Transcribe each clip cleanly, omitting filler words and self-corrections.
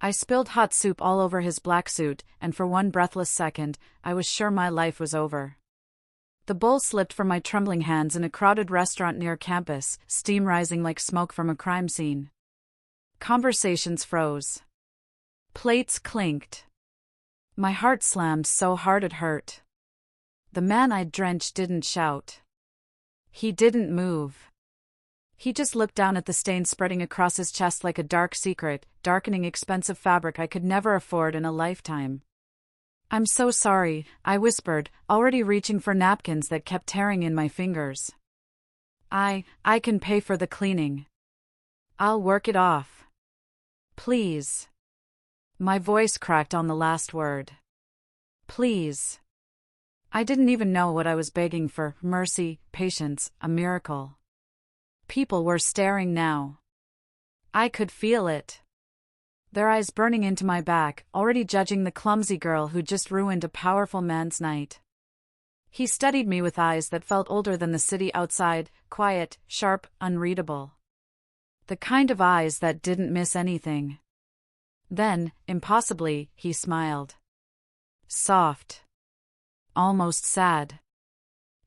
I spilled hot soup all over his black suit, and for one breathless second, I was sure my life was over. The bowl slipped from my trembling hands in a crowded restaurant near campus, steam rising like smoke from a crime scene. Conversations froze. Plates clinked. My heart slammed so hard it hurt. The man I'd drenched didn't shout. He didn't move. He just looked down at the stain spreading across his chest like a dark secret, darkening expensive fabric I could never afford in a lifetime. "I'm so sorry," I whispered, already reaching for napkins that kept tearing in my fingers. I can pay for the cleaning. I'll work it off. Please." My voice cracked on the last word. Please. I didn't even know what I was begging for: mercy, patience, a miracle. People were staring now. I could feel it. Their eyes burning into my back, already judging the clumsy girl who just ruined a powerful man's night. He studied me with eyes that felt older than the city outside, quiet, sharp, unreadable. The kind of eyes that didn't miss anything. Then, impossibly, he smiled. Soft. Almost sad.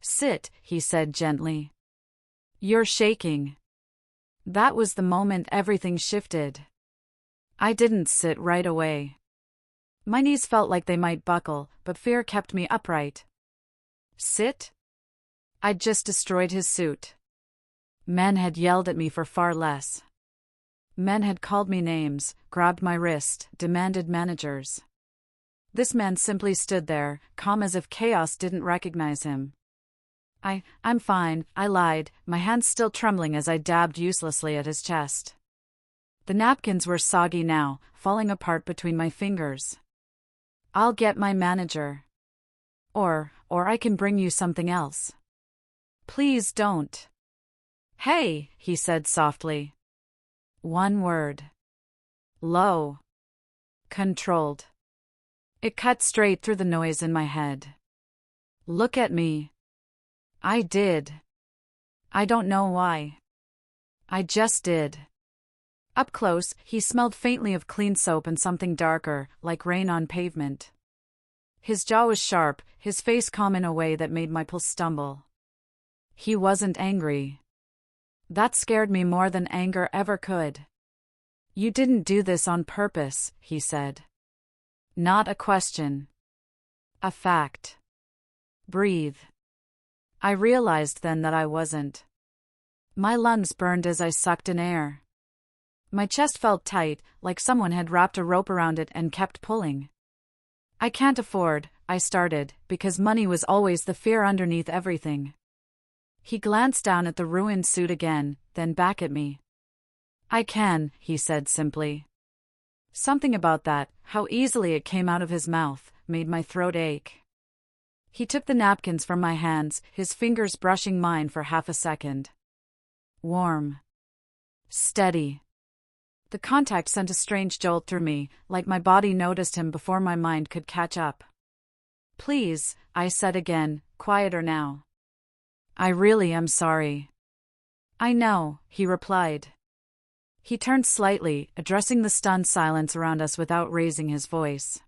"Sit," he said gently. "You're shaking." That was the moment everything shifted. I didn't sit right away. My knees felt like they might buckle, but fear kept me upright. Sit? I'd just destroyed his suit. Men had yelled at me for far less. Men had called me names, grabbed my wrist, demanded managers. This man simply stood there, calm as if chaos didn't recognize him. I'm fine," I lied, my hands still trembling as I dabbed uselessly at his chest. The napkins were soggy now, falling apart between my fingers. "I'll get my manager. Or I can bring you something else." "Please don't." "Hey," he said softly. One word. Low. Controlled. It cut straight through the noise in my head. "Look at me." I did. I don't know why. I just did. Up close, he smelled faintly of clean soap and something darker, like rain on pavement. His jaw was sharp, his face calm in a way that made my pulse stumble. He wasn't angry. That scared me more than anger ever could. "You didn't do this on purpose," he said. Not a question. A fact. Breathe. I realized then that I wasn't. My lungs burned as I sucked in air. My chest felt tight, like someone had wrapped a rope around it and kept pulling. "I can't afford," I started, because money was always the fear underneath everything. He glanced down at the ruined suit again, then back at me. "I can," he said simply. Something about that, how easily it came out of his mouth, made my throat ache. He took the napkins from my hands, his fingers brushing mine for half a second. Warm. Steady. The contact sent a strange jolt through me, like my body noticed him before my mind could catch up. "Please," I said again, quieter now. "I really am sorry." "I know," he replied. He turned slightly, addressing the stunned silence around us without raising his voice.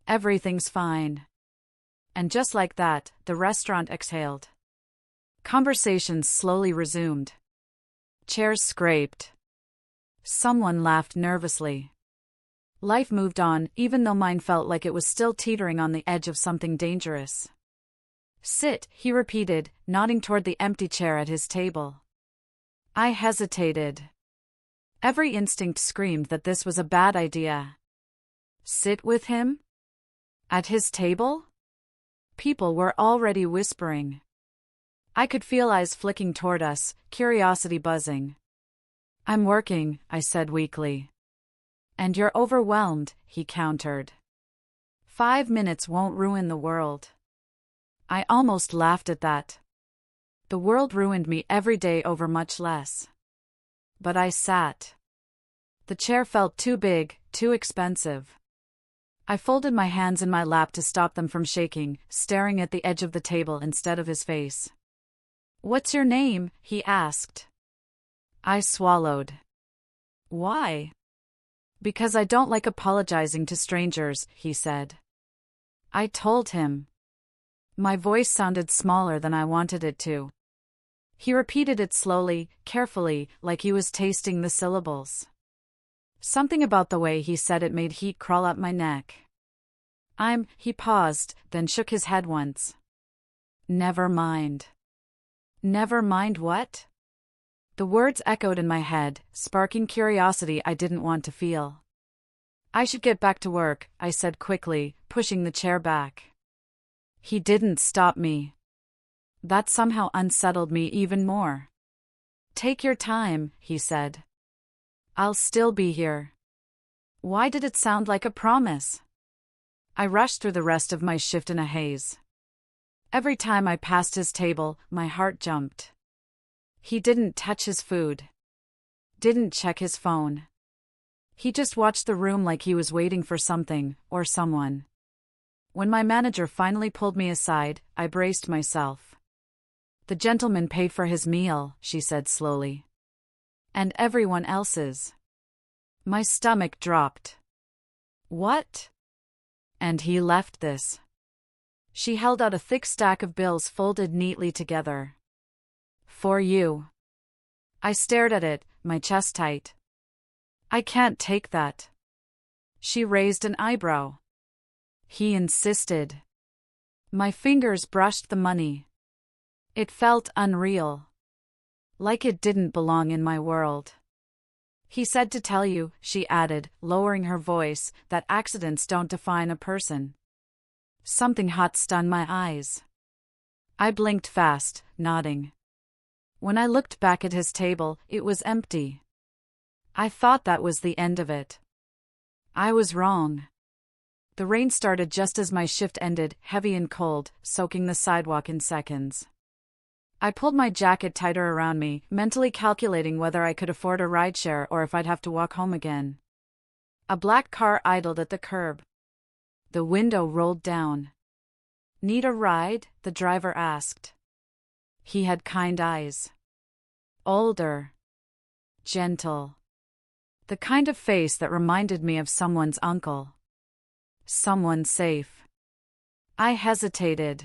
"Everything's fine." And just like that, the restaurant exhaled. Conversations slowly resumed. Chairs scraped. Someone laughed nervously. Life moved on, even though mine felt like it was still teetering on the edge of something dangerous. "Sit," he repeated, nodding toward the empty chair at his table. I hesitated. Every instinct screamed that this was a bad idea. Sit with him? At his table? People were already whispering. I could feel eyes flicking toward us, curiosity buzzing. "I'm working," I said weakly. "And you're overwhelmed," he countered. 5 minutes won't ruin the world." I almost laughed at that. The world ruined me every day over much less. But I sat. The chair felt too big, too expensive. I folded my hands in my lap to stop them from shaking, staring at the edge of the table instead of his face. "What's your name?" he asked. I swallowed. "Why?" Because I don't like apologizing to strangers, he said. I told him. My voice sounded smaller than I wanted it to. He repeated it slowly, carefully, like he was tasting the syllables. Something about the way he said it made heat crawl up my neck. He paused, then shook his head once. Never mind. Never mind what? The words echoed in my head, sparking curiosity I didn't want to feel. I should get back to work, I said quickly, pushing the chair back. He didn't stop me. That somehow unsettled me even more. Take your time, he said. I'll still be here. Why did it sound like a promise? I rushed through the rest of my shift in a haze. Every time I passed his table, my heart jumped. He didn't touch his food. Didn't check his phone. He just watched the room like he was waiting for something, or someone. When my manager finally pulled me aside, I braced myself. The gentleman paid for his meal, she said slowly. And everyone else's. My stomach dropped. What? And he left this. She held out a thick stack of bills folded neatly together. For you. I stared at it, my chest tight. I can't take that. She raised an eyebrow. He insisted. My fingers brushed the money. It felt unreal. Like it didn't belong in my world. He said to tell you, she added, lowering her voice, that accidents don't define a person. Something hot stunned my eyes. I blinked fast, nodding. When I looked back at his table, it was empty. I thought that was the end of it. I was wrong. The rain started just as my shift ended, heavy and cold, soaking the sidewalk in seconds. I pulled my jacket tighter around me, mentally calculating whether I could afford a rideshare or if I'd have to walk home again. A black car idled at the curb. The window rolled down. Need a ride? The driver asked. He had kind eyes. Older. Gentle. The kind of face that reminded me of someone's uncle. Someone safe. I hesitated.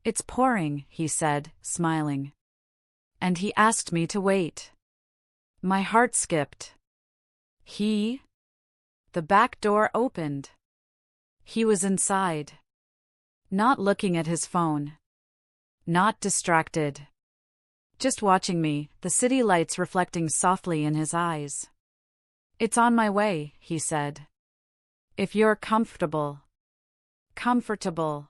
It's pouring, he said, smiling. And he asked me to wait. My heart skipped. The back door opened. He was inside. Not looking at his phone. Not distracted. Just watching me, the city lights reflecting softly in his eyes. It's on my way, he said. If you're comfortable. Comfortable.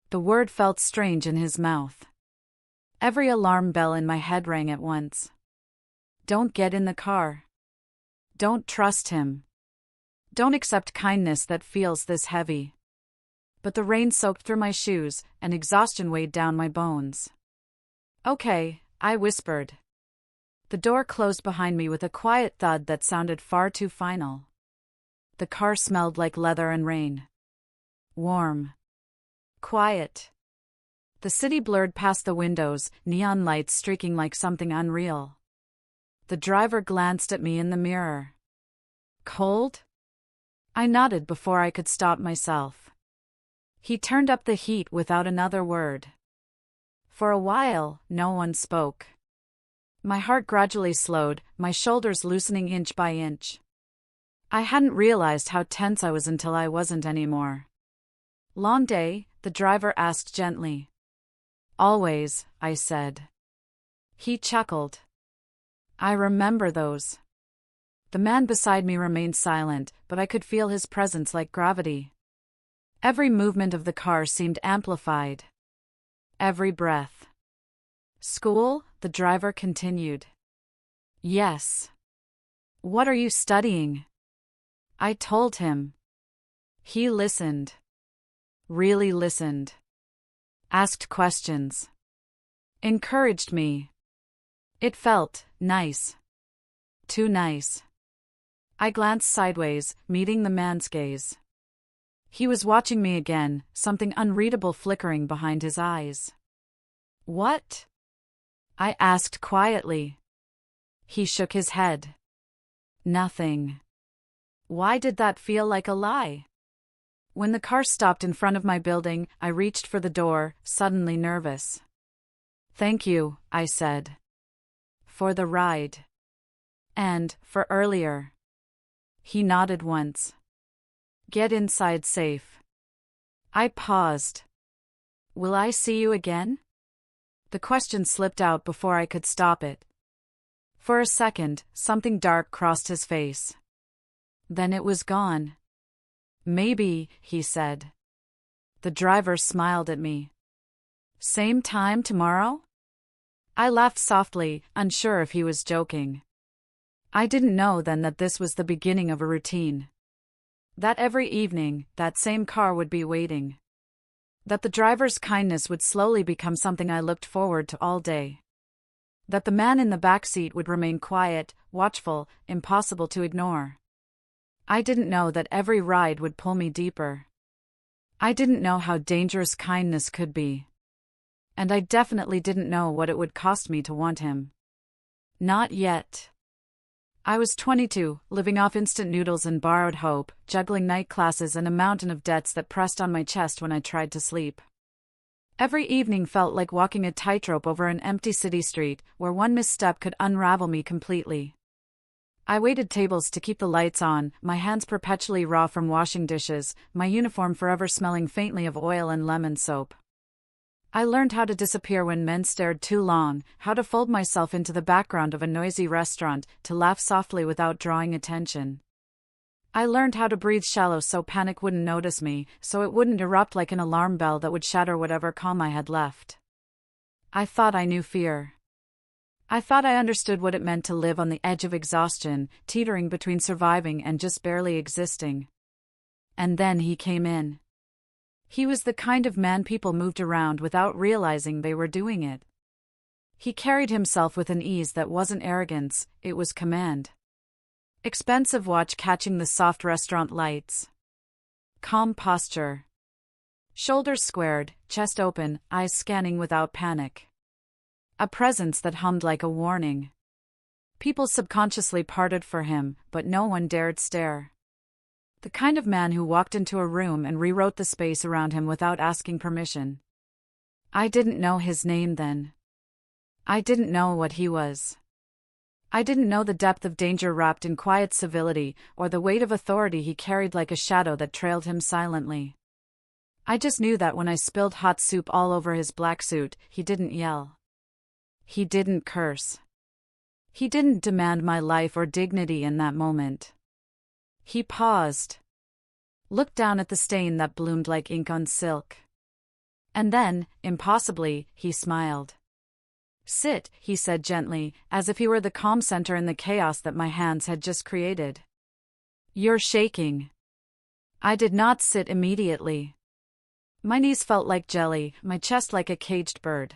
The word felt strange in his mouth. Every alarm bell in my head rang at once. Don't get in the car. Don't trust him. Don't accept kindness that feels this heavy. But the rain soaked through my shoes, and exhaustion weighed down my bones. Okay, I whispered. The door closed behind me with a quiet thud that sounded far too final. The car smelled like leather and rain. Warm. Quiet. The city blurred past the windows, neon lights streaking like something unreal. The driver glanced at me in the mirror. Cold? I nodded before I could stop myself. He turned up the heat without another word. For a while, no one spoke. My heart gradually slowed, my shoulders loosening inch by inch. I hadn't realized how tense I was until I wasn't anymore. Long day? The driver asked gently. Always, I said. He chuckled. I remember those. The man beside me remained silent, but I could feel his presence like gravity. Every movement of the car seemed amplified. Every breath. School? The driver continued. Yes. What are you studying? I told him. He listened. Really listened. Asked questions. Encouraged me. It felt nice. Too nice. I glanced sideways, meeting the man's gaze. He was watching me again, something unreadable flickering behind his eyes. What? I asked quietly. He shook his head. Nothing. Why did that feel like a lie? When the car stopped in front of my building, I reached for the door, suddenly nervous. "Thank you," I said. "For the ride. And, for earlier." He nodded once. "Get inside safe." I paused. "Will I see you again?" The question slipped out before I could stop it. For a second, something dark crossed his face. Then it was gone. "Maybe," he said. The driver smiled at me. "Same time tomorrow?" I laughed softly, unsure if he was joking. I didn't know then that this was the beginning of a routine. That every evening, that same car would be waiting. That the driver's kindness would slowly become something I looked forward to all day. That the man in the back seat would remain quiet, watchful, impossible to ignore. I didn't know that every ride would pull me deeper. I didn't know how dangerous kindness could be. And I definitely didn't know what it would cost me to want him. Not yet. I was 22, living off instant noodles and borrowed hope, juggling night classes and a mountain of debts that pressed on my chest when I tried to sleep. Every evening felt like walking a tightrope over an empty city street, where one misstep could unravel me completely. I waited tables to keep the lights on, my hands perpetually raw from washing dishes, my uniform forever smelling faintly of oil and lemon soap. I learned how to disappear when men stared too long, how to fold myself into the background of a noisy restaurant, to laugh softly without drawing attention. I learned how to breathe shallow so panic wouldn't notice me, so it wouldn't erupt like an alarm bell that would shatter whatever calm I had left. I thought I knew fear. I thought I understood what it meant to live on the edge of exhaustion, teetering between surviving and just barely existing. And then he came in. He was the kind of man people moved around without realizing they were doing it. He carried himself with an ease that wasn't arrogance, it was command. Expensive watch catching the soft restaurant lights. Calm posture. Shoulders squared, chest open, eyes scanning without panic. A presence that hummed like a warning. People subconsciously parted for him, but no one dared stare. The kind of man who walked into a room and rewrote the space around him without asking permission. I didn't know his name then. I didn't know what he was. I didn't know the depth of danger wrapped in quiet civility, or the weight of authority he carried like a shadow that trailed him silently. I just knew that when I spilled hot soup all over his black suit, he didn't yell. He didn't curse. He didn't demand my life or dignity in that moment. He paused. Looked down at the stain that bloomed like ink on silk. And then, impossibly, he smiled. "Sit," he said gently, as if he were the calm center in the chaos that my hands had just created. "You're shaking." I did not sit immediately. My knees felt like jelly, my chest like a caged bird.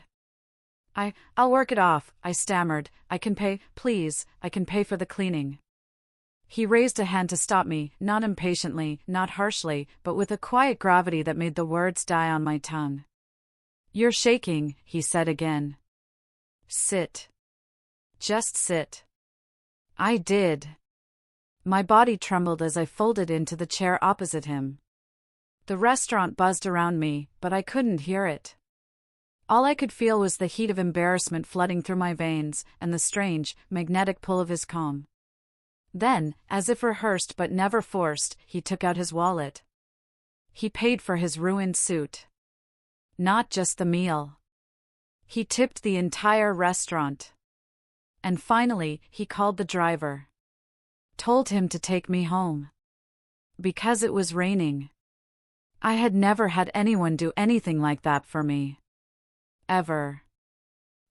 I'll work it off," I stammered. "I can pay, please, I can pay for the cleaning." He raised a hand to stop me, not impatiently, not harshly, but with a quiet gravity that made the words die on my tongue. "You're shaking," he said again. "Sit. Just sit." I did. My body trembled as I folded into the chair opposite him. The restaurant buzzed around me, but I couldn't hear it. All I could feel was the heat of embarrassment flooding through my veins, and the strange, magnetic pull of his calm. Then, as if rehearsed but never forced, he took out his wallet. He paid for his ruined suit. Not just the meal. He tipped the entire restaurant. And finally, he called the driver. Told him to take me home. Because it was raining. I had never had anyone do anything like that for me. Ever.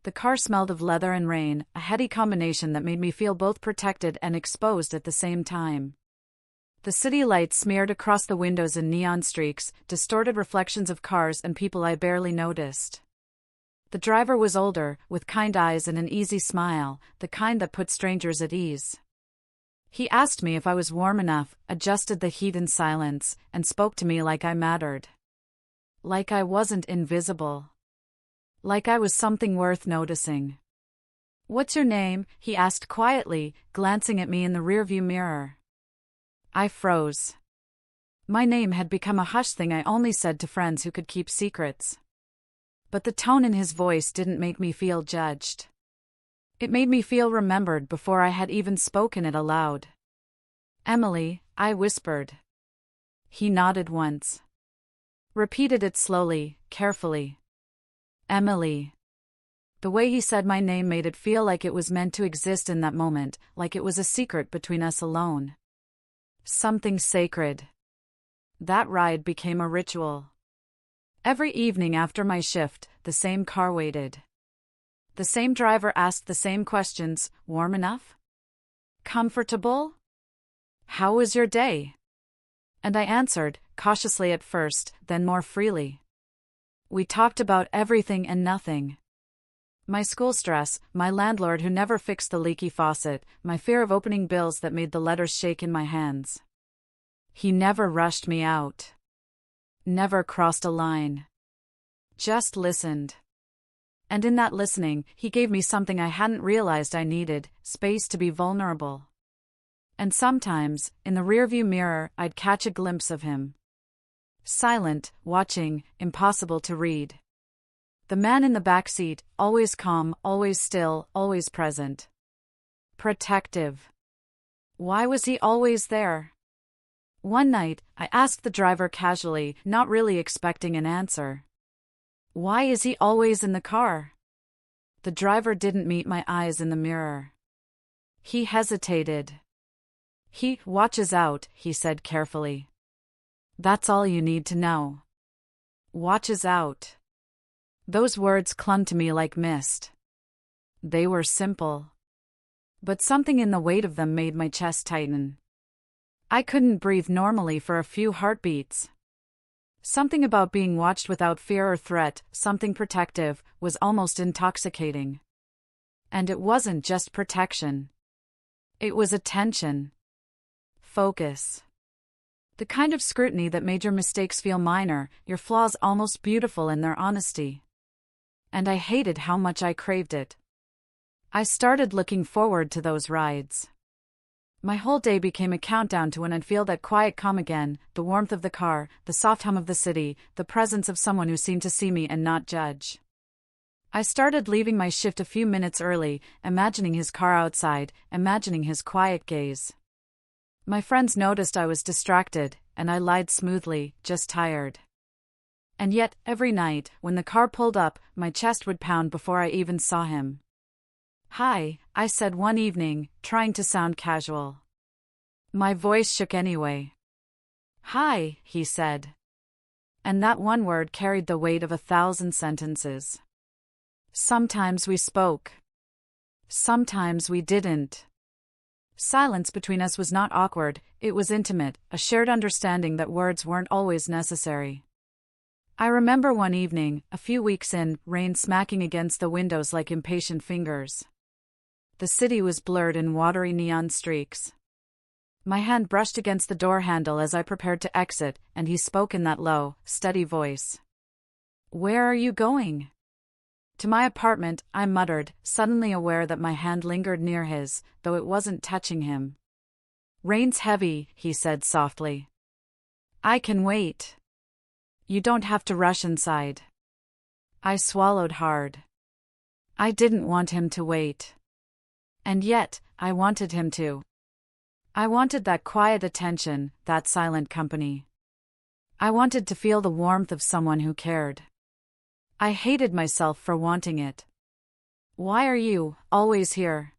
The car smelled of leather and rain, a heady combination that made me feel both protected and exposed at the same time. The city lights smeared across the windows in neon streaks, distorted reflections of cars and people I barely noticed. The driver was older, with kind eyes and an easy smile, the kind that put strangers at ease. He asked me if I was warm enough, adjusted the heat in silence, and spoke to me like I mattered. Like I wasn't invisible. Like I was something worth noticing. "What's your name?" he asked quietly, glancing at me in the rearview mirror. I froze. My name had become a hush thing I only said to friends who could keep secrets. But the tone in his voice didn't make me feel judged. It made me feel remembered before I had even spoken it aloud. "Emily," I whispered. He nodded once. Repeated it slowly, carefully. "Emily." The way he said my name made it feel like it was meant to exist in that moment, like it was a secret between us alone. Something sacred. That ride became a ritual. Every evening after my shift, the same car waited. The same driver asked the same questions. "Warm enough? Comfortable? How was your day?" And I answered, cautiously at first, then more freely. We talked about everything and nothing. My school stress, my landlord who never fixed the leaky faucet, my fear of opening bills that made the letters shake in my hands. He never rushed me out. Never crossed a line. Just listened. And in that listening, he gave me something I hadn't realized I needed: space to be vulnerable. And sometimes, in the rearview mirror, I'd catch a glimpse of him. Silent, watching, impossible to read. The man in the back seat, always calm, always still, always present. Protective. Why was he always there? One night, I asked the driver casually, not really expecting an answer. "Why is he always in the car?" The driver didn't meet my eyes in the mirror. He hesitated. "He watches out," he said carefully. "That's all you need to know. Watches out." Those words clung to me like mist. They were simple. But something in the weight of them made my chest tighten. I couldn't breathe normally for a few heartbeats. Something about being watched without fear or threat, something protective, was almost intoxicating. And it wasn't just protection. It was attention. Focus. The kind of scrutiny that made your mistakes feel minor, your flaws almost beautiful in their honesty. And I hated how much I craved it. I started looking forward to those rides. My whole day became a countdown to when I'd feel that quiet calm again, the warmth of the car, the soft hum of the city, the presence of someone who seemed to see me and not judge. I started leaving my shift a few minutes early, imagining his car outside, imagining his quiet gaze. My friends noticed I was distracted, and I lied smoothly, just tired. And yet, every night, when the car pulled up, my chest would pound before I even saw him. "Hi," I said one evening, trying to sound casual. My voice shook anyway. "Hi," he said. And that one word carried the weight of 1,000 sentences. Sometimes we spoke. Sometimes we didn't. Silence between us was not awkward, it was intimate, a shared understanding that words weren't always necessary. I remember one evening, a few weeks in, rain smacking against the windows like impatient fingers. The city was blurred in watery neon streaks. My hand brushed against the door handle as I prepared to exit, and he spoke in that low, steady voice. "Where are you going?" "To my apartment," I muttered, suddenly aware that my hand lingered near his, though it wasn't touching him. "Rain's heavy," he said softly. "I can wait. You don't have to rush inside." I swallowed hard. I didn't want him to wait. And yet, I wanted him to. I wanted that quiet attention, that silent company. I wanted to feel the warmth of someone who cared. I hated myself for wanting it. "Why are you always here?"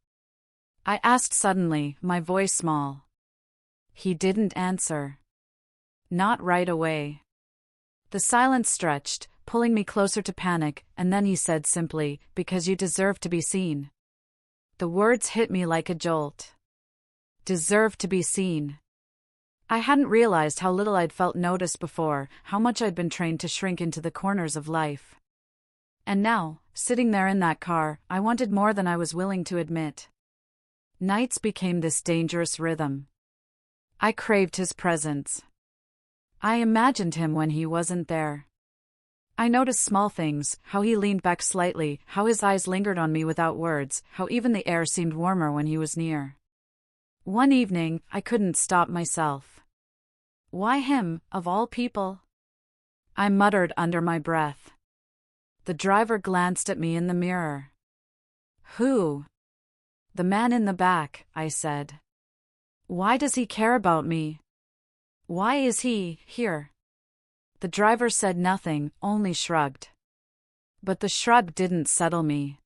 I asked suddenly, my voice small. He didn't answer. Not right away. The silence stretched, pulling me closer to panic, and then he said simply, "Because you deserve to be seen." The words hit me like a jolt. Deserve to be seen. I hadn't realized how little I'd felt noticed before, how much I'd been trained to shrink into the corners of life. And now, sitting there in that car, I wanted more than I was willing to admit. Nights became this dangerous rhythm. I craved his presence. I imagined him when he wasn't there. I noticed small things, how he leaned back slightly, how his eyes lingered on me without words, how even the air seemed warmer when he was near. One evening, I couldn't stop myself. Why him, of all people? I muttered under my breath. The driver glanced at me in the mirror. Who? The man in the back, I said. Why does he care about me? Why is he here? The driver said nothing, only shrugged. But the shrug didn't settle me.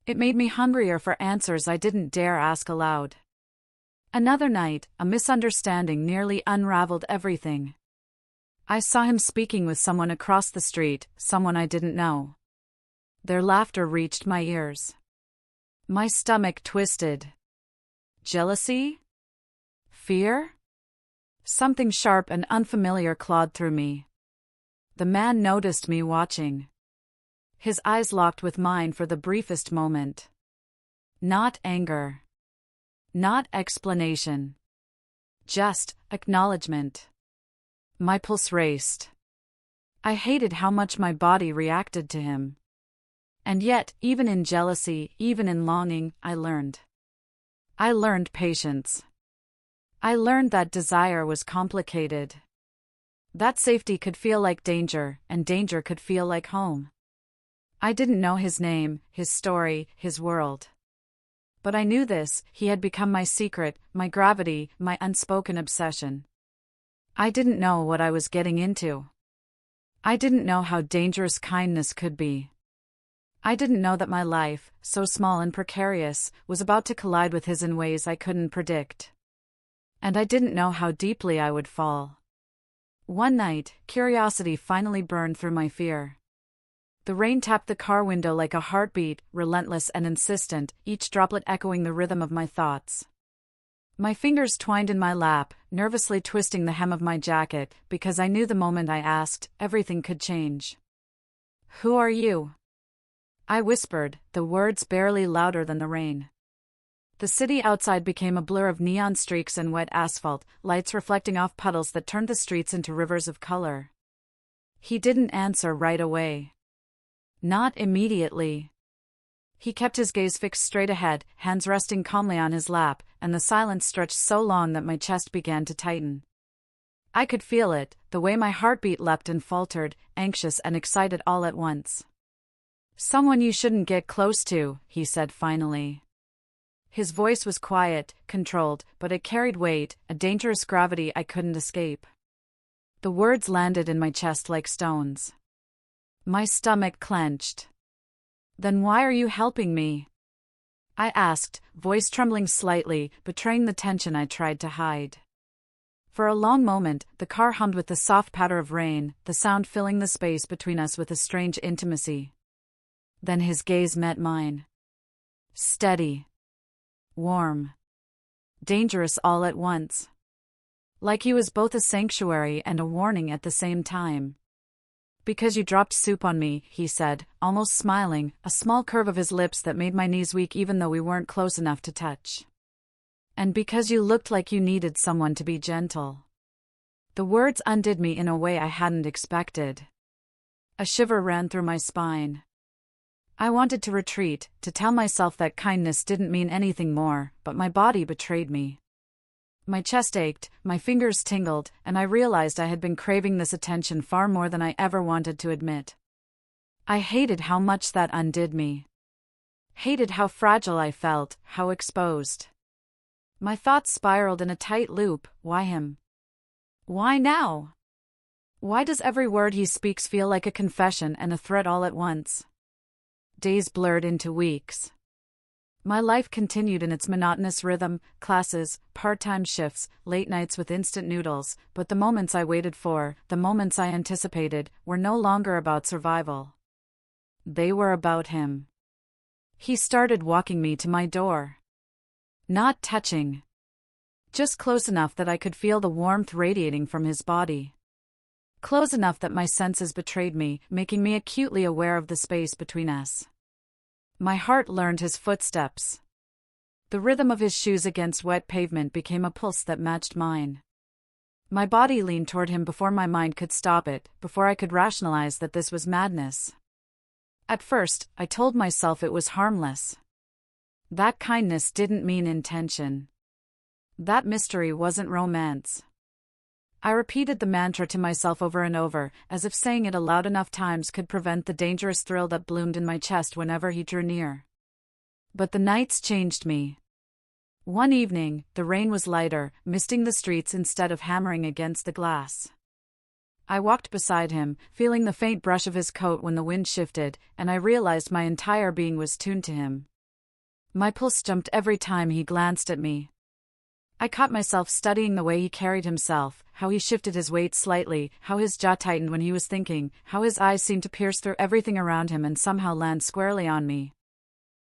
It made me hungrier for answers I didn't dare ask aloud. Another night, a misunderstanding nearly unraveled everything. I saw him speaking with someone across the street, someone I didn't know. Their laughter reached my ears. My stomach twisted. Jealousy? Fear? Something sharp and unfamiliar clawed through me. The man noticed me watching. His eyes locked with mine for the briefest moment. Not anger. Not explanation. Just acknowledgement. My pulse raced. I hated how much my body reacted to him. And yet, even in jealousy, even in longing, I learned. I learned patience. I learned that desire was complicated. That safety could feel like danger, and danger could feel like home. I didn't know his name, his story, his world. But I knew this: he had become my secret, my gravity, my unspoken obsession. I didn't know what I was getting into. I didn't know how dangerous kindness could be. I didn't know that my life, so small and precarious, was about to collide with his in ways I couldn't predict. And I didn't know how deeply I would fall. One night, curiosity finally burned through my fear. The rain tapped the car window like a heartbeat, relentless and insistent, each droplet echoing the rhythm of my thoughts. My fingers twined in my lap, nervously twisting the hem of my jacket, because I knew the moment I asked, everything could change. Who are you? I whispered, the words barely louder than the rain. The city outside became a blur of neon streaks and wet asphalt, lights reflecting off puddles that turned the streets into rivers of color. He didn't answer right away. Not immediately. He kept his gaze fixed straight ahead, hands resting calmly on his lap, and the silence stretched so long that my chest began to tighten. I could feel it, the way my heartbeat leapt and faltered, anxious and excited all at once. Someone you shouldn't get close to, he said finally. His voice was quiet, controlled, but it carried weight, a dangerous gravity I couldn't escape. The words landed in my chest like stones. My stomach clenched. Then why are you helping me? I asked, voice trembling slightly, betraying the tension I tried to hide. For a long moment, the car hummed with the soft patter of rain, the sound filling the space between us with a strange intimacy. Then his gaze met mine. Steady. Warm. Dangerous all at once. Like he was both a sanctuary and a warning at the same time. Because you dropped soup on me, he said, almost smiling, a small curve of his lips that made my knees weak even though we weren't close enough to touch. And because you looked like you needed someone to be gentle. The words undid me in a way I hadn't expected. A shiver ran through my spine. I wanted to retreat, to tell myself that kindness didn't mean anything more, but my body betrayed me. My chest ached, my fingers tingled, and I realized I had been craving this attention far more than I ever wanted to admit. I hated how much that undid me. Hated how fragile I felt, how exposed. My thoughts spiraled in a tight loop. Why him? Why now? Why does every word he speaks feel like a confession and a threat all at once? Days blurred into weeks. My life continued in its monotonous rhythm, classes, part-time shifts, late nights with instant noodles, but the moments I waited for, the moments I anticipated, were no longer about survival. They were about him. He started walking me to my door. Not touching. Just close enough that I could feel the warmth radiating from his body. Close enough that my senses betrayed me, making me acutely aware of the space between us. My heart learned his footsteps. The rhythm of his shoes against wet pavement became a pulse that matched mine. My body leaned toward him before my mind could stop it, before I could rationalize that this was madness. At first, I told myself it was harmless. That kindness didn't mean intention. That mystery wasn't romance. I repeated the mantra to myself over and over, as if saying it aloud enough times could prevent the dangerous thrill that bloomed in my chest whenever he drew near. But the nights changed me. One evening, the rain was lighter, misting the streets instead of hammering against the glass. I walked beside him, feeling the faint brush of his coat when the wind shifted, and I realized my entire being was tuned to him. My pulse jumped every time he glanced at me. I caught myself studying the way he carried himself, how he shifted his weight slightly, how his jaw tightened when he was thinking, how his eyes seemed to pierce through everything around him and somehow land squarely on me.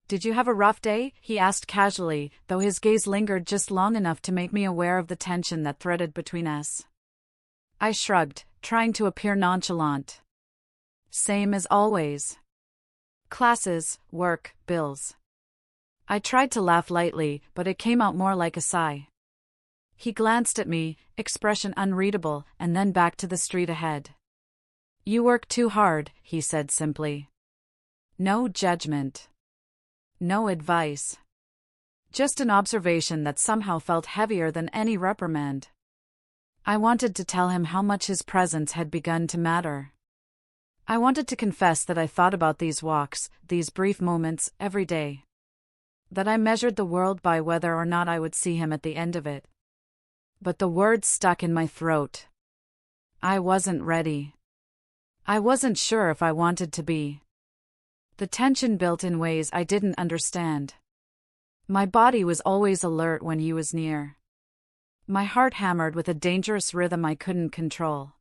"Did you have a rough day?" he asked casually, though his gaze lingered just long enough to make me aware of the tension that threaded between us. I shrugged, trying to appear nonchalant. "Same as always. Classes, work, bills." I tried to laugh lightly, but it came out more like a sigh. He glanced at me, expression unreadable, and then back to the street ahead. "You work too hard," he said simply. No judgment. No advice. Just an observation that somehow felt heavier than any reprimand. I wanted to tell him how much his presence had begun to matter. I wanted to confess that I thought about these walks, these brief moments, every day. That I measured the world by whether or not I would see him at the end of it. But the words stuck in my throat. I wasn't ready. I wasn't sure if I wanted to be. The tension built in ways I didn't understand. My body was always alert when he was near. My heart hammered with a dangerous rhythm I couldn't control.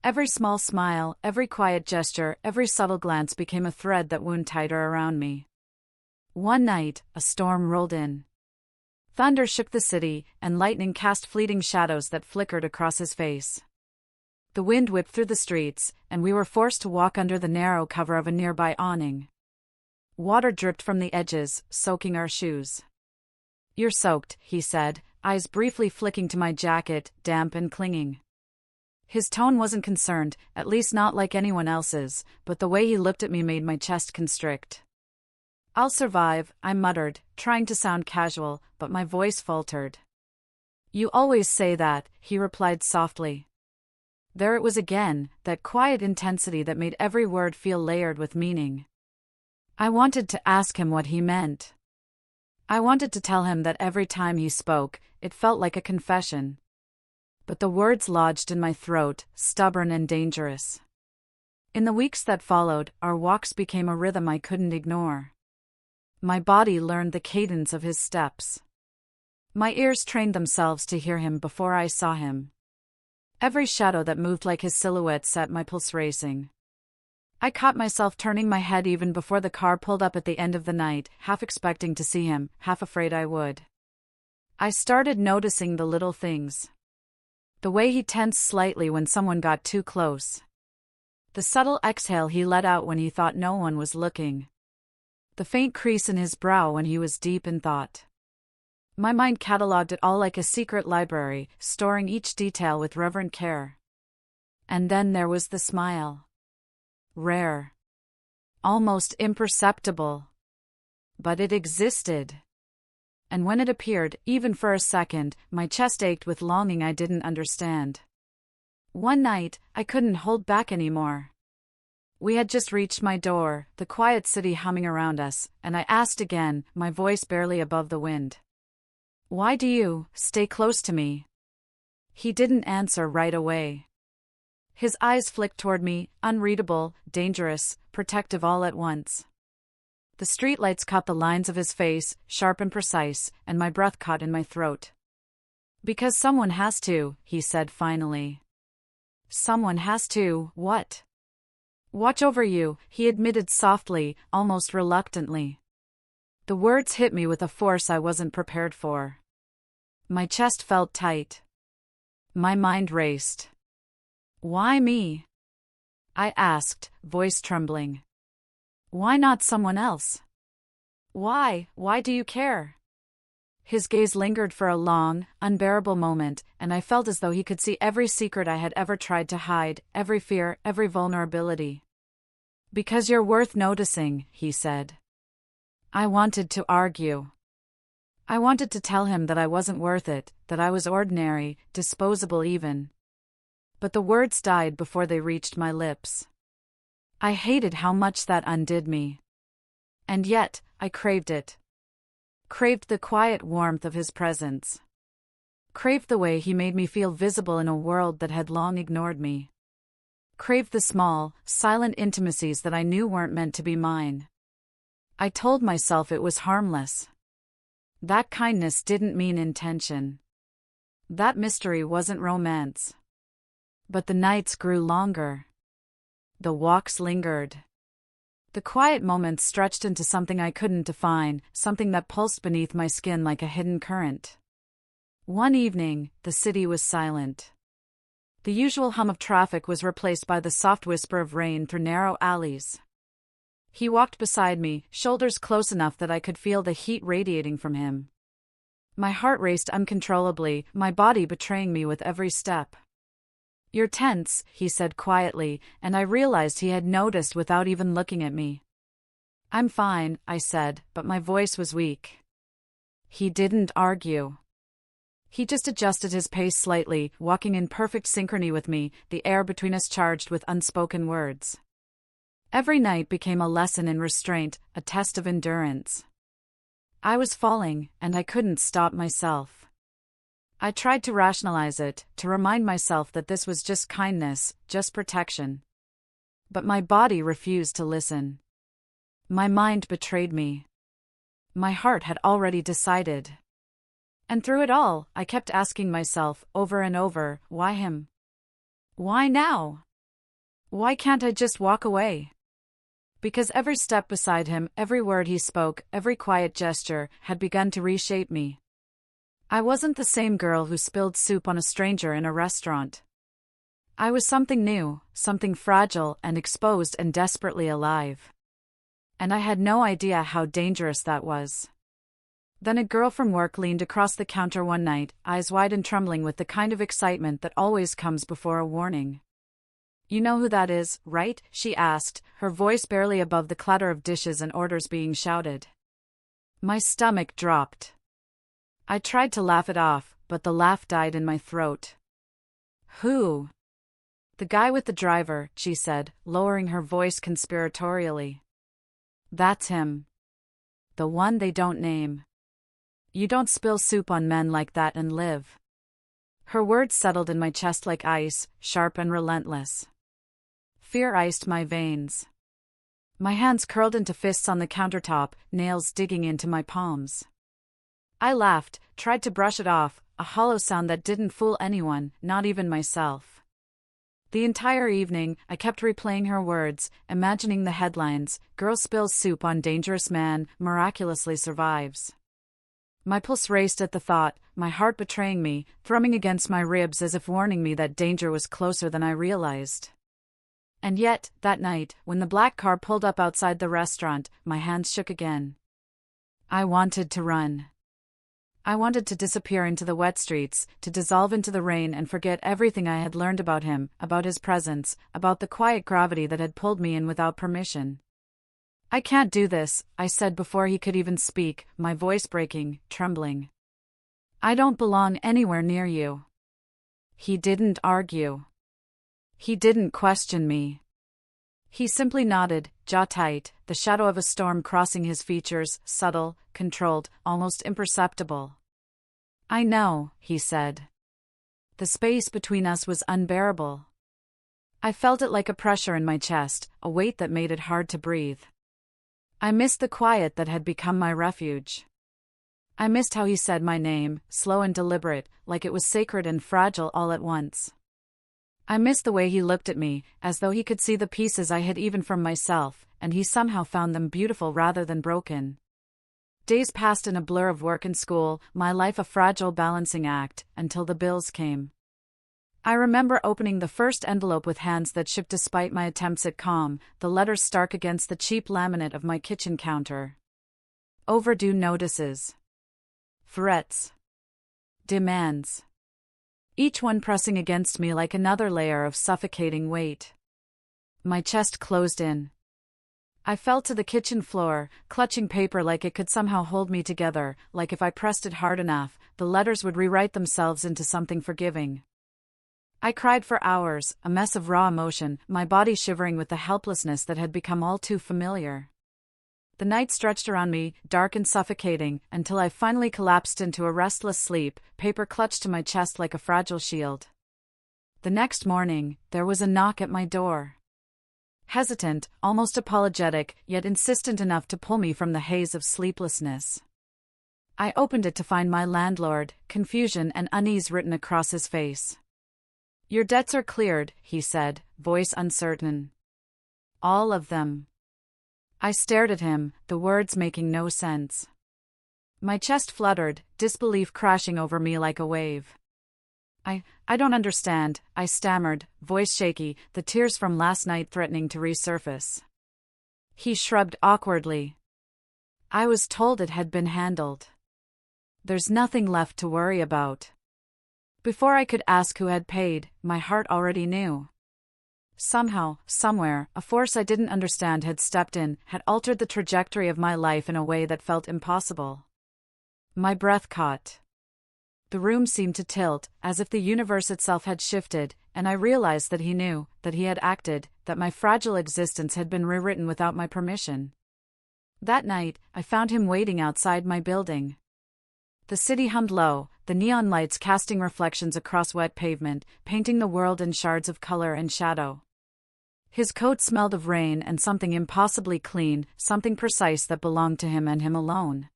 Every small smile, every quiet gesture, every subtle glance became a thread that wound tighter around me. One night, a storm rolled in. Thunder shook the city, and lightning cast fleeting shadows that flickered across his face. The wind whipped through the streets, and we were forced to walk under the narrow cover of a nearby awning. Water dripped from the edges, soaking our shoes. "You're soaked," he said, eyes briefly flicking to my jacket, damp and clinging. His tone wasn't concerned, at least not like anyone else's, but the way he looked at me made my chest constrict. "I'll survive," I muttered, trying to sound casual, but my voice faltered. "You always say that," he replied softly. There it was again, that quiet intensity that made every word feel layered with meaning. I wanted to ask him what he meant. I wanted to tell him that every time he spoke, it felt like a confession. But the words lodged in my throat, stubborn and dangerous. In the weeks that followed, our walks became a rhythm I couldn't ignore. My body learned the cadence of his steps. My ears trained themselves to hear him before I saw him. Every shadow that moved like his silhouette set my pulse racing. I caught myself turning my head even before the car pulled up at the end of the night, half expecting to see him, half afraid I would. I started noticing the little things. The way he tensed slightly when someone got too close. The subtle exhale he let out when he thought no one was looking. The faint crease in his brow when he was deep in thought. My mind catalogued it all like a secret library, storing each detail with reverent care. And then there was the smile. Rare. Almost imperceptible. But it existed. And when it appeared, even for a second, my chest ached with longing I didn't understand. One night, I couldn't hold back anymore. We had just reached my door, the quiet city humming around us, and I asked again, my voice barely above the wind. "Why do you stay close to me?" He didn't answer right away. His eyes flicked toward me, unreadable, dangerous, protective all at once. The streetlights caught the lines of his face, sharp and precise, and my breath caught in my throat. "Because someone has to," he said finally. "Someone has to, what?" "Watch over you," he admitted softly, almost reluctantly. The words hit me with a force I wasn't prepared for. My chest felt tight. My mind raced. "Why me?" I asked, voice trembling. "Why not someone else? Why do you care?" His gaze lingered for a long, unbearable moment, and I felt as though he could see every secret I had ever tried to hide, every fear, every vulnerability. "Because you're worth noticing," he said. I wanted to argue. I wanted to tell him that I wasn't worth it, that I was ordinary, disposable even. But the words died before they reached my lips. I hated how much that undid me. And yet, I craved it. Craved the quiet warmth of his presence. Craved the way he made me feel visible in a world that had long ignored me. Craved the small, silent intimacies that I knew weren't meant to be mine. I told myself it was harmless. That kindness didn't mean intention. That mystery wasn't romance. But the nights grew longer. The walks lingered. The quiet moments stretched into something I couldn't define, something that pulsed beneath my skin like a hidden current. One evening, the city was silent. The usual hum of traffic was replaced by the soft whisper of rain through narrow alleys. He walked beside me, shoulders close enough that I could feel the heat radiating from him. My heart raced uncontrollably, my body betraying me with every step. "You're tense," he said quietly, and I realized he had noticed without even looking at me. "I'm fine," I said, but my voice was weak. He didn't argue. He just adjusted his pace slightly, walking in perfect synchrony with me, the air between us charged with unspoken words. Every night became a lesson in restraint, a test of endurance. I was falling, and I couldn't stop myself. I tried to rationalize it, to remind myself that this was just kindness, just protection. But my body refused to listen. My mind betrayed me. My heart had already decided. And through it all, I kept asking myself, over and over, why him? Why now? Why can't I just walk away? Because every step beside him, every word he spoke, every quiet gesture, had begun to reshape me. I wasn't the same girl who spilled soup on a stranger in a restaurant. I was something new, something fragile and exposed and desperately alive. And I had no idea how dangerous that was. Then a girl from work leaned across the counter one night, eyes wide and trembling with the kind of excitement that always comes before a warning. "You know who that is, right?" she asked, her voice barely above the clatter of dishes and orders being shouted. My stomach dropped. I tried to laugh it off, but the laugh died in my throat. "Who?" "The guy with the driver," she said, lowering her voice conspiratorially. "That's him. The one they don't name. You don't spill soup on men like that and live." Her words settled in my chest like ice, sharp and relentless. Fear iced my veins. My hands curled into fists on the countertop, nails digging into my palms. I laughed, tried to brush it off, a hollow sound that didn't fool anyone, not even myself. The entire evening, I kept replaying her words, imagining the headlines: "Girl spills soup on dangerous man, miraculously survives." My pulse raced at the thought, my heart betraying me, thrumming against my ribs as if warning me that danger was closer than I realized. And yet, that night, when the black car pulled up outside the restaurant, my hands shook again. I wanted to run. I wanted to disappear into the wet streets, to dissolve into the rain and forget everything I had learned about him, about his presence, about the quiet gravity that had pulled me in without permission. "I can't do this," I said before he could even speak, my voice breaking, trembling. "I don't belong anywhere near you." He didn't argue. He didn't question me. He simply nodded, jaw tight, the shadow of a storm crossing his features, subtle, controlled, almost imperceptible. "I know," he said. The space between us was unbearable. I felt it like a pressure in my chest, a weight that made it hard to breathe. I missed the quiet that had become my refuge. I missed how he said my name, slow and deliberate, like it was sacred and fragile all at once. I missed the way he looked at me, as though he could see the pieces I hid even from myself, and he somehow found them beautiful rather than broken. Days passed in a blur of work and school, my life a fragile balancing act, until the bills came. I remember opening the first envelope with hands that shook despite my attempts at calm, the letters stark against the cheap laminate of my kitchen counter. Overdue notices. threats, demands, each one pressing against me like another layer of suffocating weight. My chest closed in. I fell to the kitchen floor, clutching paper like it could somehow hold me together, like if I pressed it hard enough, the letters would rewrite themselves into something forgiving. I cried for hours, a mess of raw emotion, my body shivering with the helplessness that had become all too familiar. The night stretched around me, dark and suffocating, until I finally collapsed into a restless sleep, paper clutched to my chest like a fragile shield. The next morning, there was a knock at my door. Hesitant, almost apologetic, yet insistent enough to pull me from the haze of sleeplessness. I opened it to find my landlord, confusion and unease written across his face. "Your debts are cleared," he said, voice uncertain. "All of them." I stared at him, the words making no sense. My chest fluttered, disbelief crashing over me like a wave. I don't understand," I stammered, voice shaky, the tears from last night threatening to resurface. He shrugged awkwardly. "I was told it had been handled. There's nothing left to worry about." Before I could ask who had paid, my heart already knew. Somehow, somewhere, a force I didn't understand had stepped in, had altered the trajectory of my life in a way that felt impossible. My breath caught. The room seemed to tilt, as if the universe itself had shifted, and I realized that he knew, that he had acted, that my fragile existence had been rewritten without my permission. That night, I found him waiting outside my building. The city hummed low, the neon lights casting reflections across wet pavement, painting the world in shards of color and shadow. His coat smelled of rain and something impossibly clean, something precise that belonged to him and him alone.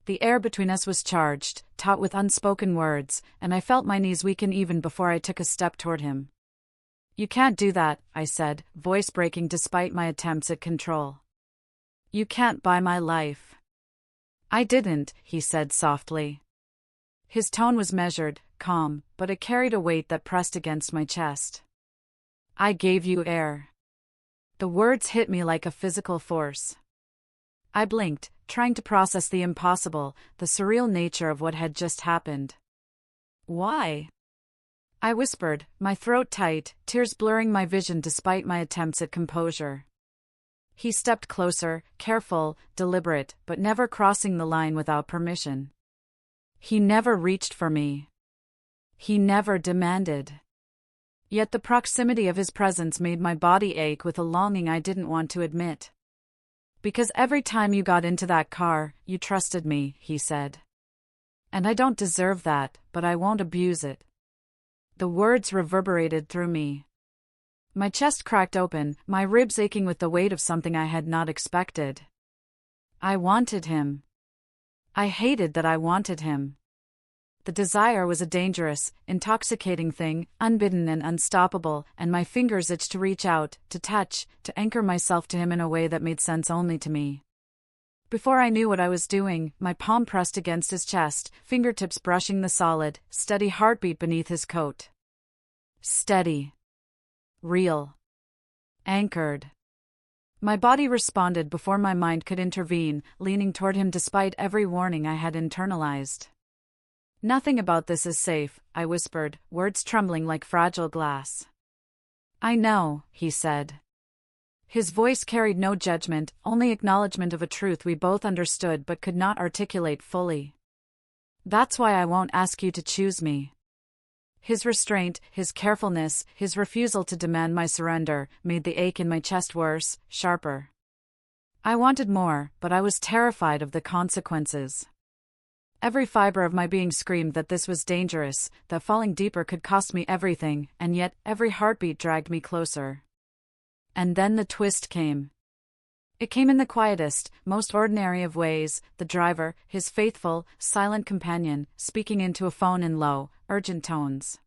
The air between us was charged, taut with unspoken words, and I felt my knees weaken even before I took a step toward him. "You can't do that," I said, voice breaking despite my attempts at control. "You can't buy my life." "I didn't," he said softly. His tone was measured, calm, but it carried a weight that pressed against my chest. "I gave you air." The words hit me like a physical force. I blinked, trying to process the impossible, the surreal nature of what had just happened. "Why?" I whispered, my throat tight, tears blurring my vision despite my attempts at composure. He stepped closer, careful, deliberate, but never crossing the line without permission. He never reached for me. He never demanded. Yet the proximity of his presence made my body ache with a longing I didn't want to admit. "Because every time you got into that car, you trusted me," he said. "And I don't deserve that, but I won't abuse it." The words reverberated through me. My chest cracked open, my ribs aching with the weight of something I had not expected. I wanted him. I hated that I wanted him. The desire was a dangerous, intoxicating thing, unbidden and unstoppable, and my fingers itched to reach out, to touch, to anchor myself to him in a way that made sense only to me. Before I knew what I was doing, my palm pressed against his chest, fingertips brushing the solid, steady heartbeat beneath his coat. Steady. Real. Anchored. My body responded before my mind could intervene, leaning toward him despite every warning I had internalized. "Nothing about this is safe," I whispered, words trembling like fragile glass. "I know," he said. His voice carried no judgment, only acknowledgement of a truth we both understood but could not articulate fully. "That's why I won't ask you to choose me." His restraint, his carefulness, his refusal to demand my surrender, made the ache in my chest worse, sharper. I wanted more, but I was terrified of the consequences. Every fiber of my being screamed that this was dangerous, that falling deeper could cost me everything, and yet every heartbeat dragged me closer. And then the twist came. It came in the quietest, most ordinary of ways, the driver, his faithful, silent companion, speaking into a phone in low, urgent tones.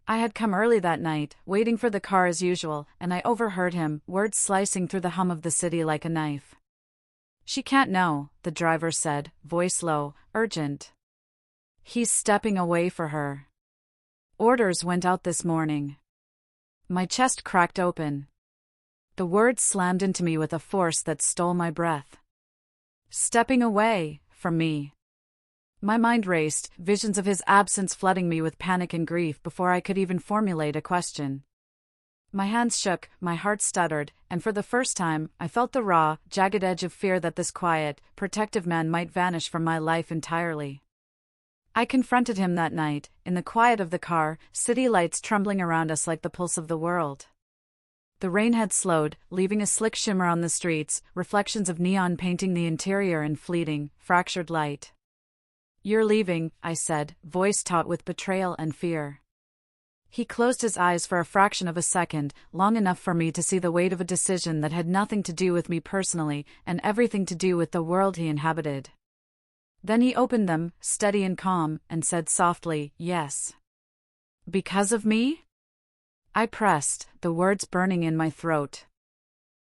I had come early that night, waiting for the car as usual, and I overheard him, words slicing through the hum of the city like a knife. "She can't know," the driver said, voice low, urgent. "He's stepping away for her. Orders went out this morning." My chest cracked open. The words slammed into me with a force that stole my breath. Stepping away, from me. My mind raced, visions of his absence flooding me with panic and grief before I could even formulate a question. My hands shook, my heart stuttered, and for the first time, I felt the raw, jagged edge of fear that this quiet, protective man might vanish from my life entirely. I confronted him that night, in the quiet of the car, city lights trembling around us like the pulse of the world. The rain had slowed, leaving a slick shimmer on the streets, reflections of neon painting the interior in fleeting, fractured light. "You're leaving," I said, voice taut with betrayal and fear. He closed his eyes for a fraction of a second, long enough for me to see the weight of a decision that had nothing to do with me personally, and everything to do with the world he inhabited. Then he opened them, steady and calm, and said softly, "Yes." "Because of me?" I pressed, the words burning in my throat.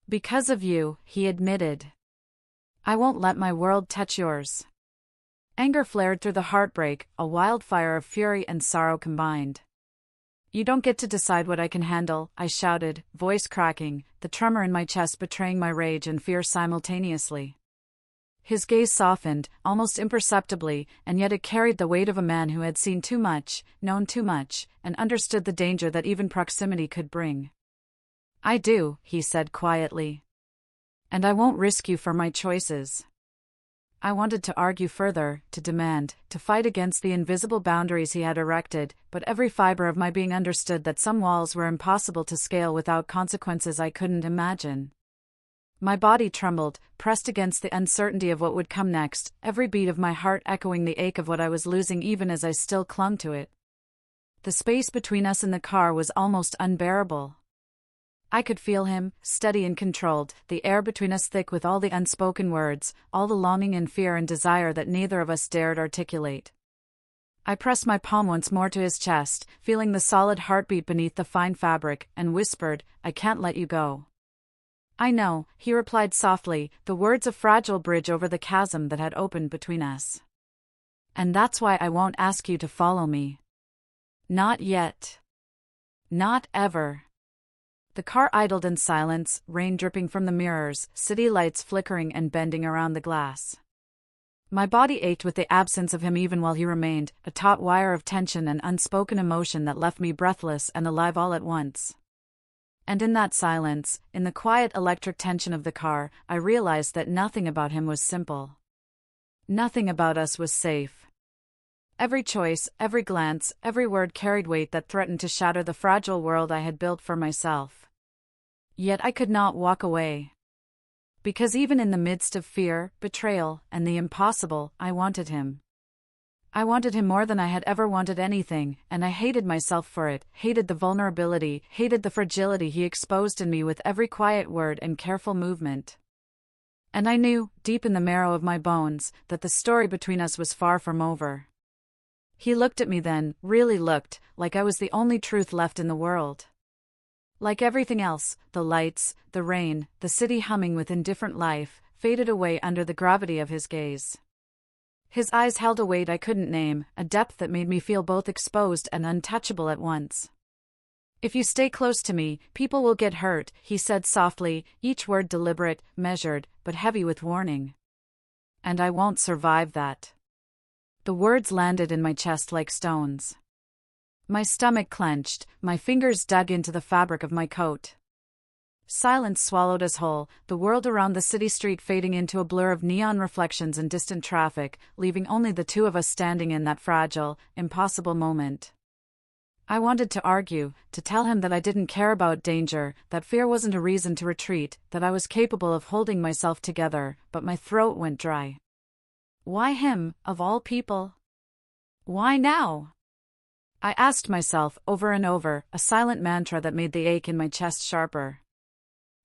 "Because of you," he admitted. "I won't let my world touch yours." Anger flared through the heartbreak, a wildfire of fury and sorrow combined. "You don't get to decide what I can handle," I shouted, voice cracking, the tremor in my chest betraying my rage and fear simultaneously. His gaze softened, almost imperceptibly, and yet it carried the weight of a man who had seen too much, known too much, and understood the danger that even proximity could bring. "I do," he said quietly. "And I won't risk you for my choices." I wanted to argue further, to demand, to fight against the invisible boundaries he had erected, but every fiber of my being understood that some walls were impossible to scale without consequences I couldn't imagine. My body trembled, pressed against the uncertainty of what would come next, every beat of my heart echoing the ache of what I was losing even as I still clung to it. The space between us in the car was almost unbearable. I could feel him, steady and controlled, the air between us thick with all the unspoken words, all the longing and fear and desire that neither of us dared articulate. I pressed my palm once more to his chest, feeling the solid heartbeat beneath the fine fabric, and whispered, "I can't let you go." "I know," he replied softly, the words a fragile bridge over the chasm that had opened between us. "And that's why I won't ask you to follow me. Not yet. Not ever." The car idled in silence, rain dripping from the mirrors, city lights flickering and bending around the glass. My body ached with the absence of him even while he remained, a taut wire of tension and unspoken emotion that left me breathless and alive all at once. And in that silence, in the quiet electric tension of the car, I realized that nothing about him was simple. Nothing about us was safe. Every choice, every glance, every word carried weight that threatened to shatter the fragile world I had built for myself. Yet I could not walk away. Because even in the midst of fear, betrayal, and the impossible, I wanted him. I wanted him more than I had ever wanted anything, and I hated myself for it, hated the vulnerability, hated the fragility he exposed in me with every quiet word and careful movement. And I knew, deep in the marrow of my bones, that the story between us was far from over. He looked at me then, really looked, like I was the only truth left in the world. Like everything else, the lights, the rain, the city humming with indifferent life, faded away under the gravity of his gaze. His eyes held a weight I couldn't name, a depth that made me feel both exposed and untouchable at once. "If you stay close to me, people will get hurt," he said softly, each word deliberate, measured, but heavy with warning. "And I won't survive that." The words landed in my chest like stones. My stomach clenched, my fingers dug into the fabric of my coat. Silence swallowed us whole, the world around the city street fading into a blur of neon reflections and distant traffic, leaving only the two of us standing in that fragile, impossible moment. I wanted to argue, to tell him that I didn't care about danger, that fear wasn't a reason to retreat, that I was capable of holding myself together, but my throat went dry. Why him, of all people? Why now? I asked myself over and over, a silent mantra that made the ache in my chest sharper.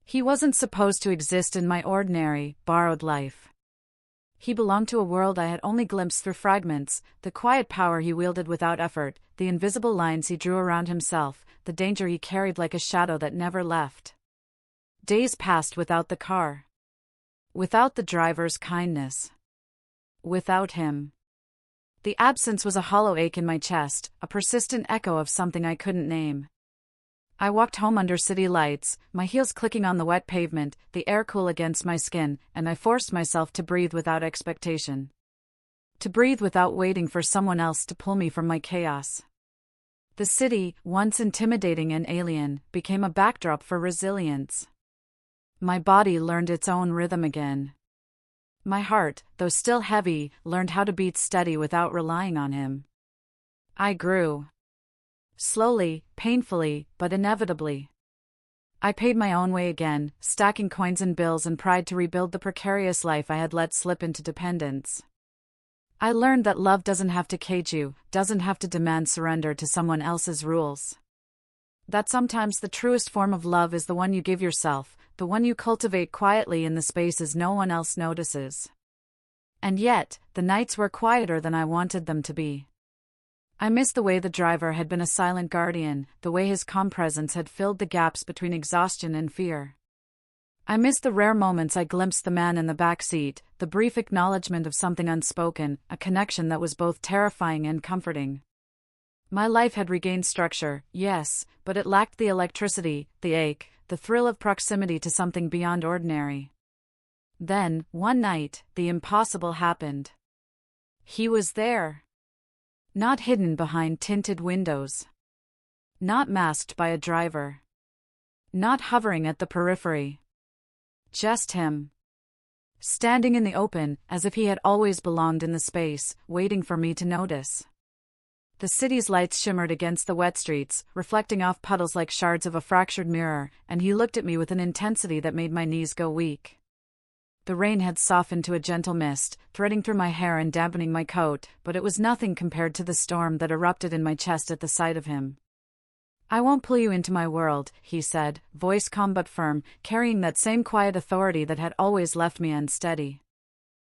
He wasn't supposed to exist in my ordinary, borrowed life. He belonged to a world I had only glimpsed through fragments, the quiet power he wielded without effort, the invisible lines he drew around himself, the danger he carried like a shadow that never left. Days passed without the car. Without the driver's kindness. Without him. The absence was a hollow ache in my chest, a persistent echo of something I couldn't name. I walked home under city lights, my heels clicking on the wet pavement, the air cool against my skin, and I forced myself to breathe without expectation. To breathe without waiting for someone else to pull me from my chaos. The city, once intimidating and alien, became a backdrop for resilience. My body learned its own rhythm again. My heart, though still heavy, learned how to beat steady without relying on him. I grew. Slowly, painfully, but inevitably. I paid my own way again, stacking coins and bills and pride to rebuild the precarious life I had let slip into dependence. I learned that love doesn't have to cage you, doesn't have to demand surrender to someone else's rules. That sometimes the truest form of love is the one you give yourself, the one you cultivate quietly in the spaces no one else notices. And yet, the nights were quieter than I wanted them to be. I missed the way the driver had been a silent guardian, the way his calm presence had filled the gaps between exhaustion and fear. I missed the rare moments I glimpsed the man in the back seat, the brief acknowledgement of something unspoken, a connection that was both terrifying and comforting. My life had regained structure, yes, but it lacked the electricity, the ache, the thrill of proximity to something beyond ordinary. Then, one night, the impossible happened. He was there. Not hidden behind tinted windows. Not masked by a driver. Not hovering at the periphery. Just him. Standing in the open, as if he had always belonged in the space, waiting for me to notice. The city's lights shimmered against the wet streets, reflecting off puddles like shards of a fractured mirror, and he looked at me with an intensity that made my knees go weak. The rain had softened to a gentle mist, threading through my hair and dampening my coat, but it was nothing compared to the storm that erupted in my chest at the sight of him. "I won't pull you into my world," he said, voice calm but firm, carrying that same quiet authority that had always left me unsteady.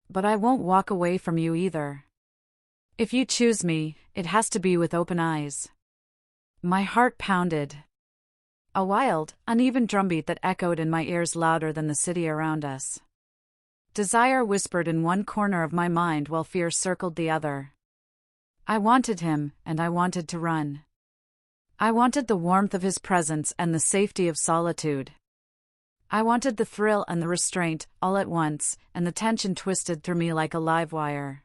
"But I won't walk away from you either. If you choose me, it has to be with open eyes." My heart pounded. A wild, uneven drumbeat that echoed in my ears louder than the city around us. Desire whispered in one corner of my mind while fear circled the other. I wanted him, and I wanted to run. I wanted the warmth of his presence and the safety of solitude. I wanted the thrill and the restraint, all at once, and the tension twisted through me like a live wire.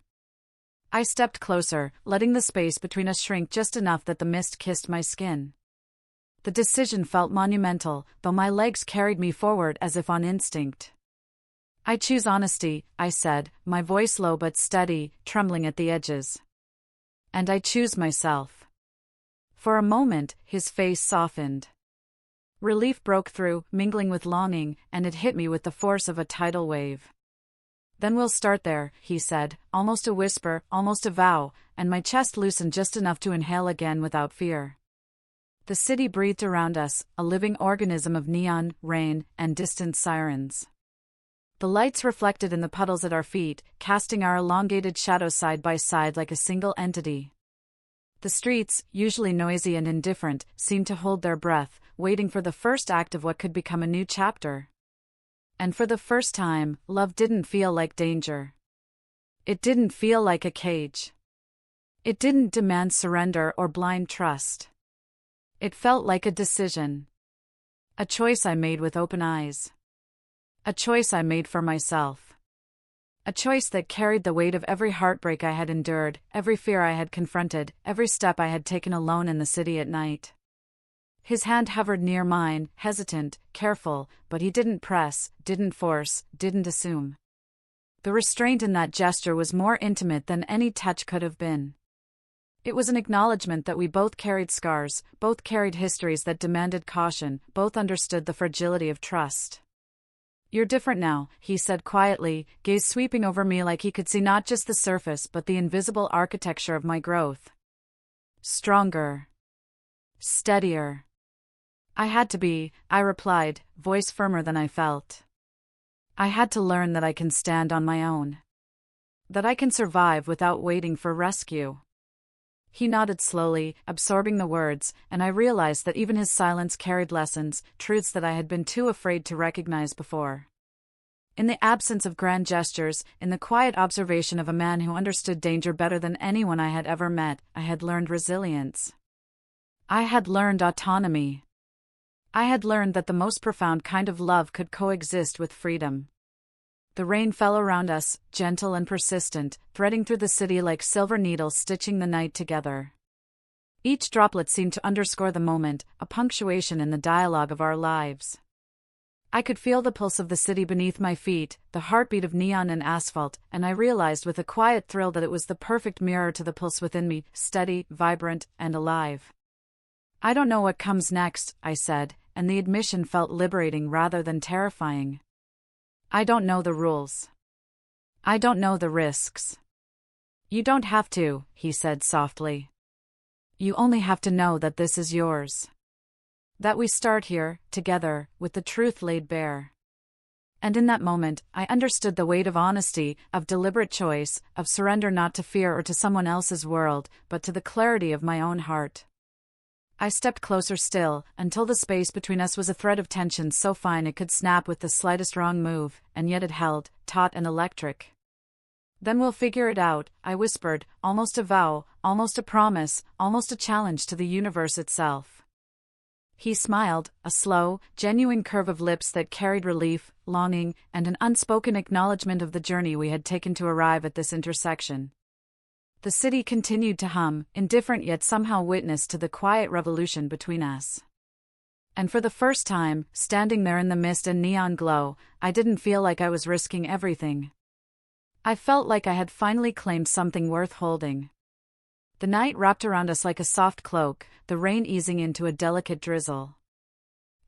I stepped closer, letting the space between us shrink just enough that the mist kissed my skin. The decision felt monumental, though my legs carried me forward as if on instinct. "I choose honesty," I said, my voice low but steady, trembling at the edges. "And I choose myself." For a moment, his face softened. Relief broke through, mingling with longing, and it hit me with the force of a tidal wave. "Then we'll start there," he said, almost a whisper, almost a vow, and my chest loosened just enough to inhale again without fear. The city breathed around us, a living organism of neon, rain, and distant sirens. The lights reflected in the puddles at our feet, casting our elongated shadows side by side like a single entity. The streets, usually noisy and indifferent, seemed to hold their breath, waiting for the first act of what could become a new chapter. And for the first time, love didn't feel like danger. It didn't feel like a cage. It didn't demand surrender or blind trust. It felt like a decision. A choice I made with open eyes. A choice I made for myself. A choice that carried the weight of every heartbreak I had endured, every fear I had confronted, every step I had taken alone in the city at night. His hand hovered near mine, hesitant, careful, but he didn't press, didn't force, didn't assume. The restraint in that gesture was more intimate than any touch could have been. It was an acknowledgement that we both carried scars, both carried histories that demanded caution, both understood the fragility of trust. "You're different now," he said quietly, gaze sweeping over me like he could see not just the surface but the invisible architecture of my growth. "Stronger. Steadier." "I had to be," I replied, voice firmer than I felt. "I had to learn that I can stand on my own. That I can survive without waiting for rescue." He nodded slowly, absorbing the words, and I realized that even his silence carried lessons, truths that I had been too afraid to recognize before. In the absence of grand gestures, in the quiet observation of a man who understood danger better than anyone I had ever met, I had learned resilience. I had learned autonomy. I had learned that the most profound kind of love could coexist with freedom. The rain fell around us, gentle and persistent, threading through the city like silver needles stitching the night together. Each droplet seemed to underscore the moment, a punctuation in the dialogue of our lives. I could feel the pulse of the city beneath my feet, the heartbeat of neon and asphalt, and I realized with a quiet thrill that it was the perfect mirror to the pulse within me, steady, vibrant, and alive. "I don't know what comes next," I said, and the admission felt liberating rather than terrifying. "I don't know the rules. I don't know the risks." "You don't have to," he said softly. "You only have to know that this is yours. That we start here, together, with the truth laid bare." And in that moment, I understood the weight of honesty, of deliberate choice, of surrender not to fear or to someone else's world, but to the clarity of my own heart. I stepped closer still, until the space between us was a thread of tension so fine it could snap with the slightest wrong move, and yet it held, taut and electric. "Then we'll figure it out," I whispered, almost a vow, almost a promise, almost a challenge to the universe itself. He smiled, a slow, genuine curve of lips that carried relief, longing, and an unspoken acknowledgement of the journey we had taken to arrive at this intersection. The city continued to hum, indifferent yet somehow witness to the quiet revolution between us. And for the first time, standing there in the mist and neon glow, I didn't feel like I was risking everything. I felt like I had finally claimed something worth holding. The night wrapped around us like a soft cloak, the rain easing into a delicate drizzle.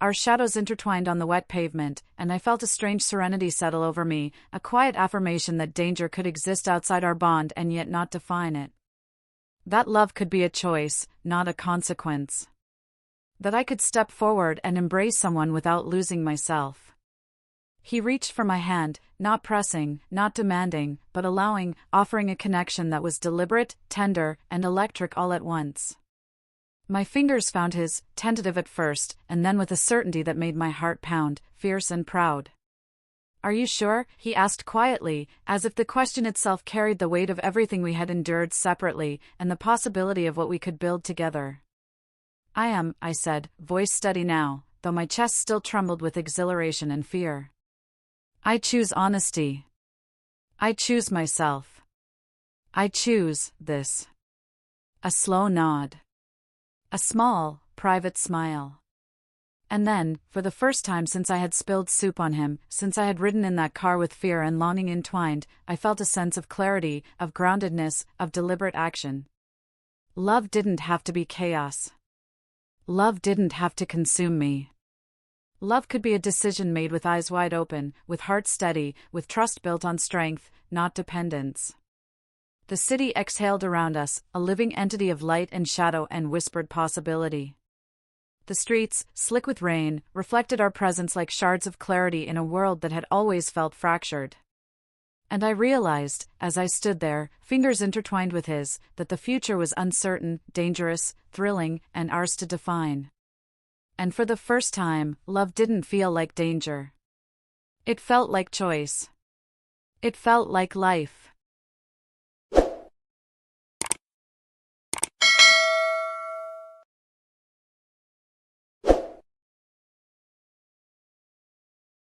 Our shadows intertwined on the wet pavement, and I felt a strange serenity settle over me, a quiet affirmation that danger could exist outside our bond and yet not define it. That love could be a choice, not a consequence. That I could step forward and embrace someone without losing myself. He reached for my hand, not pressing, not demanding, but allowing, offering a connection that was deliberate, tender, and electric all at once. My fingers found his, tentative at first, and then with a certainty that made my heart pound, fierce and proud. "Are you sure?" he asked quietly, as if the question itself carried the weight of everything we had endured separately, and the possibility of what we could build together. "I am," I said, voice steady now, though my chest still trembled with exhilaration and fear. "I choose honesty. I choose myself. I choose this." A slow nod. A small, private smile. And then, for the first time since I had spilled soup on him, since I had ridden in that car with fear and longing entwined, I felt a sense of clarity, of groundedness, of deliberate action. Love didn't have to be chaos. Love didn't have to consume me. Love could be a decision made with eyes wide open, with heart steady, with trust built on strength, not dependence. The city exhaled around us, a living entity of light and shadow and whispered possibility. The streets, slick with rain, reflected our presence like shards of clarity in a world that had always felt fractured. And I realized, as I stood there, fingers intertwined with his, that the future was uncertain, dangerous, thrilling, and ours to define. And for the first time, love didn't feel like danger. It felt like choice. It felt like life.